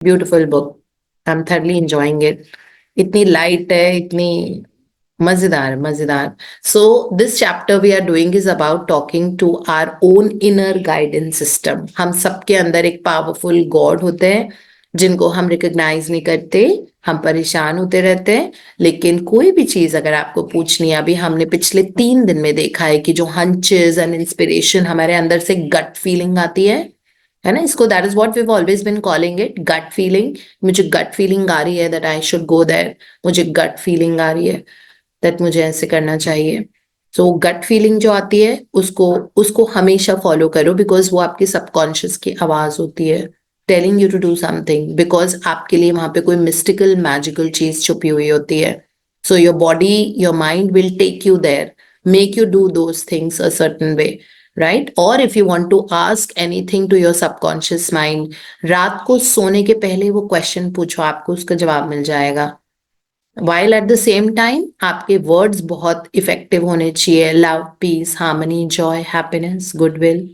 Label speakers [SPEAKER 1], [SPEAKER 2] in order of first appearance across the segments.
[SPEAKER 1] Beautiful book, I am thoroughly enjoying it. इतनी light है, इतनी मजेदार मजेदार। So this chapter we are doing is about talking to our own inner guidance system. हम सबके अंदर एक पावरफुल गॉड होते हैं जिनको हम रिकॉग्नाइज नहीं करते, हम परेशान होते रहते हैं। लेकिन कोई भी चीज अगर आपको पूछनी है, अभी हमने पिछले 3 दिन में देखा है कि जो हंचेस एंड इंस्पिरेशन हमारे अंदर से गट फीलिंग आती है ना, इसको that is what we have always been calling it gut feeling. मुझे गट फीलिंग आ रही है that I should go there, मुझे गट फीलिंग आ रही है दैट मुझे ऐसे करना चाहिए। सो गट फीलिंग जो आती है उसको उसको हमेशा फॉलो करो, बिकॉज वो आपके सबकॉन्शियस की आवाज होती है telling you to do something, because आपके लिए वहां पे कोई मिस्टिकल मैजिकल चीज छुपी हुई होती है। So your body, your mind will take you there, make you do those things a certain way, right? Or if you want to ask anything to your subconscious mind, रात को सोने के पहले वो क्वेश्चन पूछो, आपको उसका जवाब मिल जाएगा। while at the same time आपके वर्ड्स बहुत इफेक्टिव होने चाहिए, love, peace, harmony, joy, happiness, goodwill.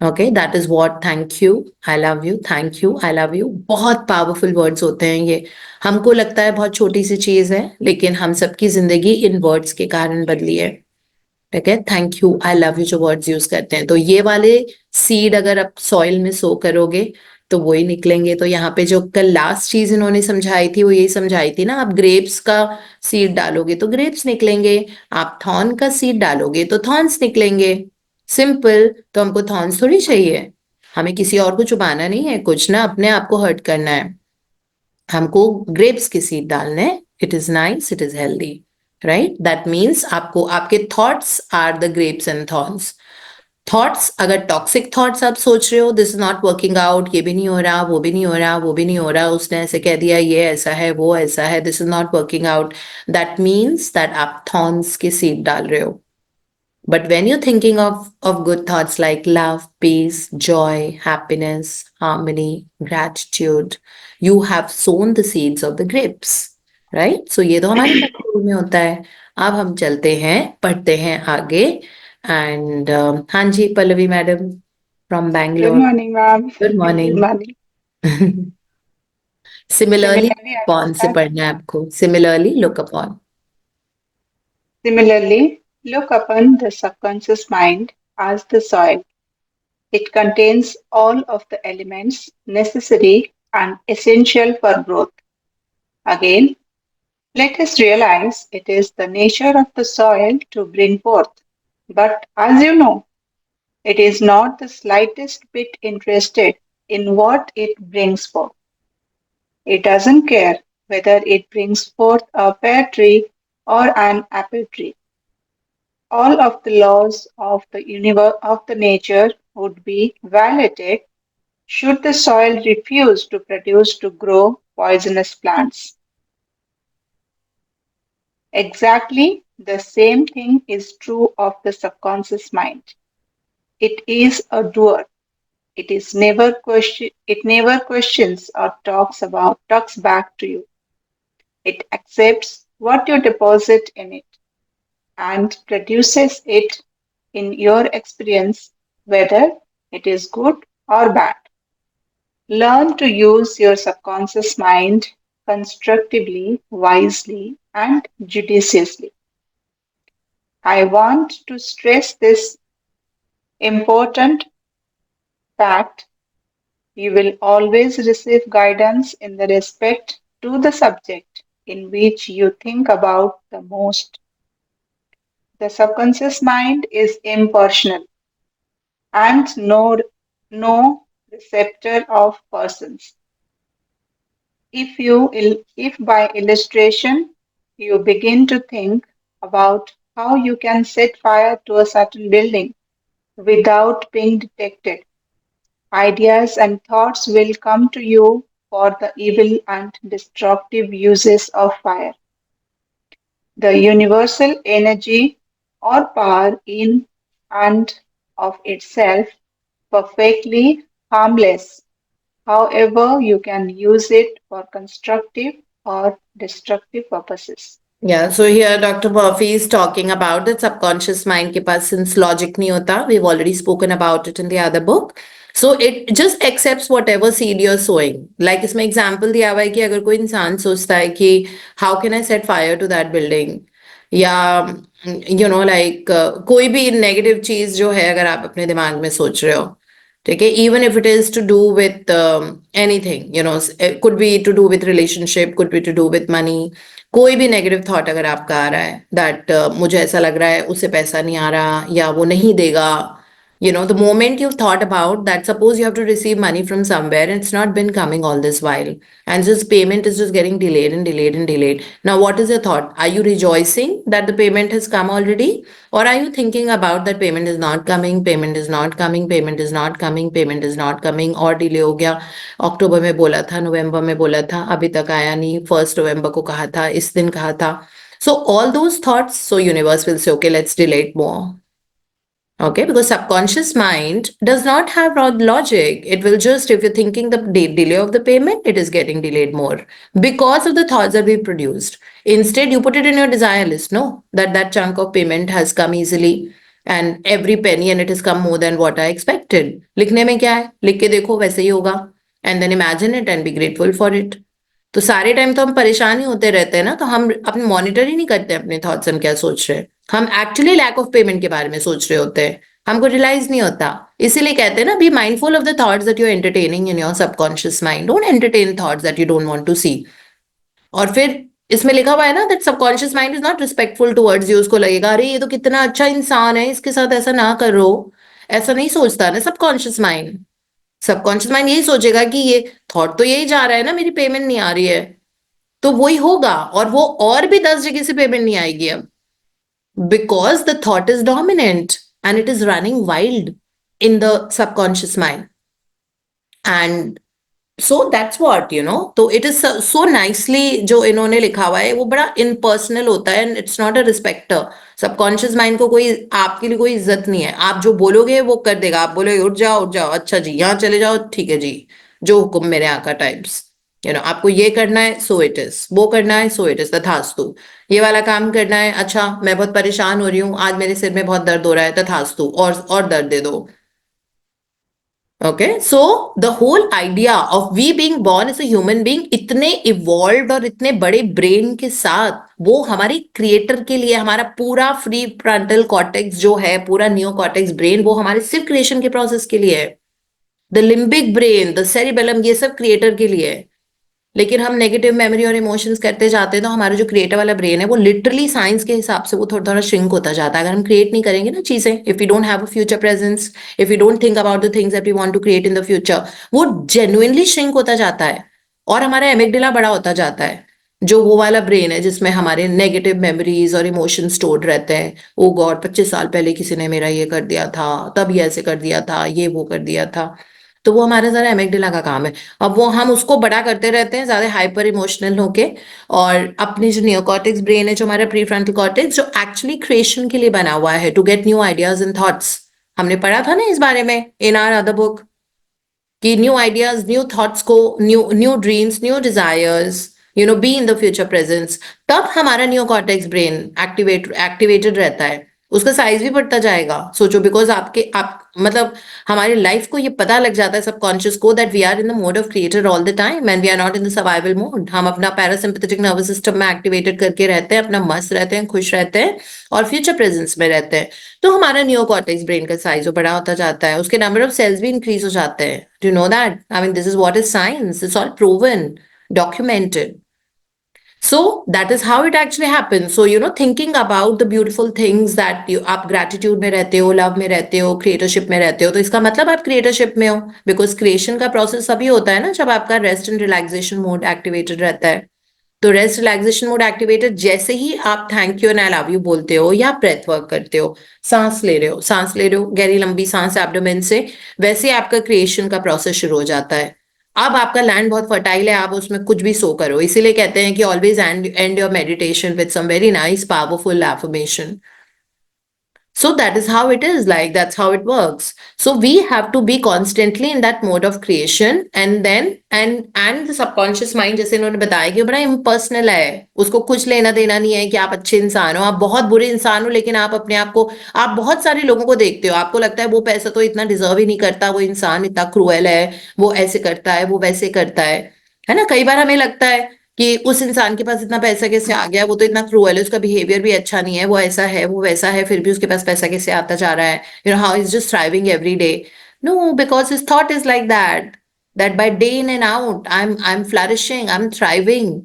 [SPEAKER 1] Okay, that is what thank you, I love you, thank you, I love you, बहुत पावरफुल वर्ड्स होते हैं ये। हमको लगता है बहुत छोटी सी चीज है, लेकिन हम सबकी जिंदगी इन वर्ड्स के कारण बदली है। ठीक है, thank you, I love you जो वर्ड्स यूज करते हैं, तो ये वाले सीड अगर आप सॉइल में सो करोगे तो वो ही निकलेंगे। तो यहाँ पे जो कल लास्ट चीज इन्होंने समझाई थी वो यही समझाई थी ना, आप ग्रेप्स का सीड डालोगे तो ग्रेप्स निकलेंगे, आप थॉर्न का सीड डालोगे तो थॉर्न्स निकलेंगे। सिंपल। तो हमको थॉर्न्स थोड़ी चाहिए, हमें किसी और को चुबाना नहीं है कुछ ना, अपने आप को हर्ट करना है। हमको ग्रेप्स के सीड डालने, it is nice, it is healthy, right? That means आपको आपके thoughts are the grapes and thorns. Thoughts, अगर टॉक्सिक थॉट्स आप सोच रहे हो, this is not working out, ये भी नहीं हो रहा, वो भी नहीं हो रहा, वो भी नहीं हो रहा, उसने ऐसे कह दिया, ये ऐसा है, वो ऐसा है, this is not working out, that means that आप थॉर्न्स के सीड डाल रहे हो। But when you're thinking of good thoughts like love, peace, joy, happiness, harmony, gratitude, you have sown the seeds of the grapes, right? So ये तो हमारे control में होता है। अब हम चलते हैं, पढ़ते हैं आगे। एंड हाँ जी, Pallavi madam from
[SPEAKER 2] Good
[SPEAKER 1] Bangalore,
[SPEAKER 2] morning, ma'am.
[SPEAKER 1] Good
[SPEAKER 2] Good
[SPEAKER 1] morning.
[SPEAKER 2] morning.
[SPEAKER 1] Similarly
[SPEAKER 2] Similarly, I will
[SPEAKER 1] कौन से
[SPEAKER 2] start.
[SPEAKER 1] पढ़ना है आपको? Similarly look upon.
[SPEAKER 2] Similarly, look upon the subconscious mind as the soil. It contains all of the elements necessary and essential for growth. Again, let us realize it is the nature of the soil to bring forth. But as you know, it is not the slightest bit interested in what it brings forth. It doesn't care whether it brings forth a pear tree or an apple tree. All of the laws of the universe of the nature would be violated should the soil refuse to produce to grow poisonous plants. Exactly the same thing is true of the subconscious mind. It is a doer. It never questions or talks back to you. It accepts what you deposit in it and produces it in your experience, whether it is good or bad. Learn to use your subconscious mind constructively, wisely, and judiciously. I want to stress this important fact. You will always receive guidance in the respect to the subject in which you think about the most. The subconscious mind is impersonal and no receptor of persons. If by illustration you begin to think about how you can set fire to a certain building without being detected, ideas and thoughts will come to you for the evil and destructive uses of fire. The universal energy or power in and of itself perfectly harmless. However, you can use it for constructive or destructive purposes.
[SPEAKER 1] Yeah, so here Dr. Murphy is talking about that subconscious mind के पास since logic नहीं होता. We've already spoken about it in the other book. So it just accepts whatever seed you're sowing. Like इसमें example दिया हुआ है कि अगर कोई इंसान सोचता है कि how can I set fire to that building, या like कोई भी नेगेटिव चीज जो है अगर आप अपने दिमाग में सोच रहे हो, ठीक है, even if it is to do with anything, could be to do with relationship, could be to do with money, कोई भी नेगेटिव थॉट अगर आपका आ रहा है दैट मुझे ऐसा लग रहा है उससे पैसा नहीं आ रहा या वो नहीं देगा, the moment you've thought about that, suppose you have to receive money from somewhere and it's not been coming all this while, and just payment is just getting delayed and delayed and delayed. Now, what is your thought? Are you rejoicing that the payment has come already? Or are you thinking about that payment is not coming, payment is not coming, payment is not coming, payment is not coming, और delay हो गया, अक्टूबर में बोला था, नवंबर में बोला था, अभी तक आया नहीं, 1 नवंबर को कहा था, इस दिन कहा था. So all those thoughts, so universe will say, okay, let's delay it more. Okay, because subconscious mind does not have logic. It will just, if you're thinking the delay of the payment, it is getting delayed more because of the thoughts that we produced. Instead, you put it in your desire list, no, that chunk of payment has come easily and every penny and it has come more than what I expected. लिखने में क्या है? लिख के देखो वैसे ही होगा. And then imagine it and be grateful for it. तो सारे टाइम तो हम परेशान ही होते रहते हैं ना, तो हम अपने मॉनिटर ही नहीं करते अपने थॉट्स हम क्या सोच रहे हैं. हम एक्चुअली लैक ऑफ पेमेंट के बारे में सोच रहे होते हैं, हमको रियलाइज नहीं होता. इसीलिए कहते हैं ना, be mindful of the thoughts that you are entertaining in your subconscious mind. Don't entertain thoughts that you don't want to see. और फिर इसमें लिखा हुआ है ना that subconscious mind is not respectful towards you. उसको लगेगा अरे ये तो कितना अच्छा इंसान है, इसके साथ ऐसा ना करो. ऐसा नहीं सोचता ना सबकॉन्शियस माइंड. सबकॉन्शियस माइंड यही सोचेगा कि ये थॉट तो यही जा रहा है ना, मेरी पेमेंट नहीं आ रही है, तो वही होगा. और वो और भी 10 जगह से पेमेंट नहीं आएगी अब, because the thought is dominant and it is running wild in the subconscious mind. And so that's what तो इट इज सो नाइसली जो इन्होंने लिखा हुआ है वो बड़ा इनपर्सनल होता है and it's not a respecter. Subconscious mind को कोई आपके लिए कोई इज्जत नहीं है. आप जो बोलोगे वो कर देगा. आप बोलोगे उठ जाओ, अच्छा जी यहाँ चले जाओ, ठीक है जी, जो हुक्म मेरे यहाँ का टाइप्स. आपको ये करना है, सो इट इज. वो करना है, सो इट इज, तथास्तु. ये वाला काम करना है, अच्छा मैं बहुत परेशान हो रही हूँ आज, मेरे सिर में बहुत दर्द हो रहा है, तथास्तु, और दर्द दे दो. Okay, so the whole idea of we being born as a human being, इतने इवॉल्व और इतने बड़े ब्रेन के साथ, वो हमारे क्रिएटर के लिए, हमारा पूरा फ्री फ्रंटल कॉर्टेक्स जो है, पूरा नियो कॉर्टेक्स ब्रेन, वो हमारे सिर्फ क्रिएशन के प्रोसेस के लिए है. The limbic brain, the cerebellum, ये सब क्रिएटर के लिए है. लेकिन हम नेगेटिव मेमोरी और इमोशंस करते जाते हैं, तो हमारा जो क्रिएटिव वाला ब्रेन है वो लिटरली साइंस के हिसाब से वो थोड़ा थोड़ा श्रिंक होता जाता है. अगर हम क्रिएट नहीं करेंगे ना चीजें, if you don't have a future presence, if you don't think about the things that we want to create in the future, वो जेन्युइनली श्रिंक होता जाता है. और हमारा एमिगडाला बड़ा होता जाता है, जो वो वाला ब्रेन है जिसमें हमारे नेगेटिव मेमोरीज और इमोशंस स्टोर्ड रहते हैं. ओ गॉड, 25 साल पहले किसी ने मेरा ये कर दिया था, तब ये ऐसे कर दिया था, ये वो कर दिया था. तो वो हमारा सारा एमिगडाला का काम है. अब वो हम उसको बड़ा करते रहते हैं ज्यादा हाइपर इमोशनल होके. और अपनी जो नियोकॉर्टेक्स ब्रेन है, जो हमारा प्री फ्रंटल कॉर्टेक्स, जो एक्चुअली क्रिएशन के लिए बना हुआ है to get new ideas and thoughts. हमने पढ़ा था ना इस बारे में इन आवर अदर बुक, कि न्यू आइडियाज, न्यू थॉट्स को, new new dreams, new desires, be in the future presence. तब हमारा न्यू कॉर्टेक्स ब्रेन एक्टिवेटेड रहता है. उसका साइज भी बढ़ता जाएगा. सोचो, बिकॉज आप मतलब हमारी लाइफ को ये पता लग जाता है सबकॉन्शियस को that we are in the mode of creator all the time and we are not in the survival mode. हम अपना पैरासिम्पैथेटिक नर्वस सिस्टम में एक्टिवेटेड करके रहते हैं, अपना मस्त रहते हैं, खुश रहते हैं और फ्यूचर प्रेजेंस में रहते हैं. तो हमारा नियोकॉर्टेक्स ब्रेन का साइज बड़ा होता जाता है, उसके नंबर ऑफ सेल्स भी इंक्रीज हो जाते हैं. Do you know that? I mean this is what is science. It's all proven, documented. So that is how it actually happens. So, thinking about the beautiful things that आप gratitude में रहते हो, love में रहते हो, creatorship में रहते हो, तो इसका मतलब आप creatorship में हो. Because creation का process अभी होता है ना जब आपका rest and relaxation mode activated रहता है. तो रेस्ट रिलैक्सेशन मोड एक्टिवेटेड जैसे ही आप thank you and I love you बोलते हो या ब्रेथ वर्क करते हो, सांस ले रहे हो गहरी लंबी सांस एब्डोमेन से, वैसे आपका क्रिएशन का प्रोसेस शुरू हो जाता है. अब आपका लैंड बहुत फर्टाइल है, आप उसमें कुछ भी सो करो. इसीलिए कहते हैं कि always end your meditation with some very nice powerful affirmation. So that is how it is, like that's how it works. So we have to be constantly in that mode of creation, and then and the subconscious mind, जैसे इन्होंने बताया कि बड़ा impersonal है, उसको कुछ लेना देना नहीं है कि आप अच्छे इंसान हो, आप बहुत बुरे इंसान हो, लेकिन आप अपने आप को, आप बहुत सारे लोगों को देखते हो, आपको लगता है वो पैसा तो इतना डिजर्व ही नहीं करता, वो इंसान इतना क्रूएल है, वो ऐसे करता है, वो वैसे करता है ना। कई बार हमें लगता है कि उस इंसान के पास इतना पैसा कैसे आ गया, वो तो इतना क्रूअल है, उसका बिहेवियर भी अच्छा नहीं है, वो ऐसा है, वो वैसा है, फिर भी उसके पास पैसा कैसे आता जा रहा है, how is just thriving every day. No, because his thought is like that by day in and out I am flourishing, I am thriving,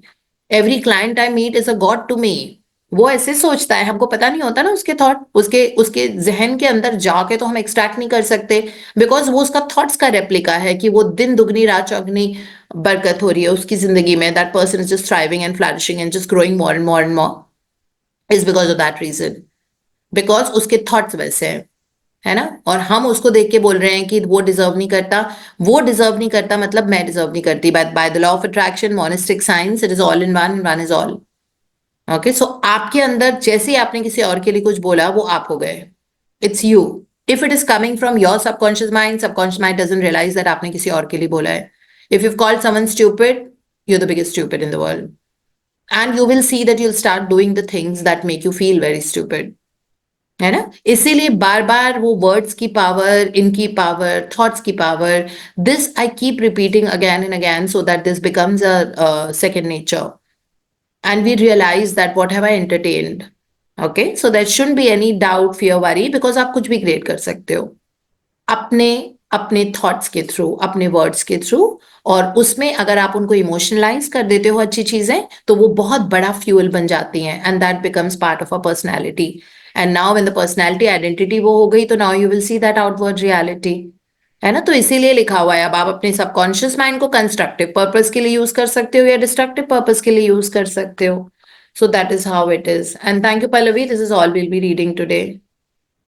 [SPEAKER 1] every client I meet is a god to me. वो ऐसे सोचता है, हमको पता नहीं होता ना उसके थॉट, उसके उसके जहन के अंदर जाके तो हम एक्सट्रैक्ट नहीं कर सकते, बिकॉज वो उसका थॉट्स का रेप्लिका है कि वो दिन दुगनी रात चौगनी बरकत हो रही है उसकी जिंदगी में, that person is just thriving and flourishing and just growing more and more and more, is because of that reason, because उसके थॉट्स वैसे हैं, है ना। और हम उसको देख के बोल रहे हैं कि वो डिजर्व नहीं करता, वो डिजर्व नहीं करता मतलब मैं डिजर्व नहीं करती, by the law of attraction, monistic science, it is all in one and one is all. Okay, so आपके अंदर जैसे ही आपने किसी और के लिए कुछ बोला, वो आप हो गए, it's you. If it is coming from your subconscious mind doesn't realize that आपने किसी और के लिए बोला है। If you call someone stupid, you're the biggest stupid in the world, and you will see that you'll start doing the things that make you feel very stupid, है ना। इसीलिए बार बार वो वर्ड्स की पावर, इनकी पावर, थॉट्स की power, this I keep repeating again and again so that this becomes a second nature, and we realize that what have I entertained. Okay, so there shouldn't be any doubt, fear, worry, because आप कुछ भी create कर सकते हो अपने अपने thoughts के through, अपने वर्ड्स के थ्रू, और उसमें अगर आप उनको इमोशनलाइज कर देते हो अच्छी चीजें, तो वो बहुत बड़ा फ्यूल बन जाती हैं, and that becomes part of a personality. And now when the personality identity वो हो गई, तो now you will see that outward reality, है ना। तो इसीलिए लिखा हुआ है, अब आप अपने सबकॉन्शियस माइंड को कंस्ट्रक्टिव पर्पस के लिए यूज कर सकते हो या डिस्ट्रक्टिव पर्पस के लिए यूज कर सकते हो। So that is how it is, and thank you Pallavi, this is all will be reading today.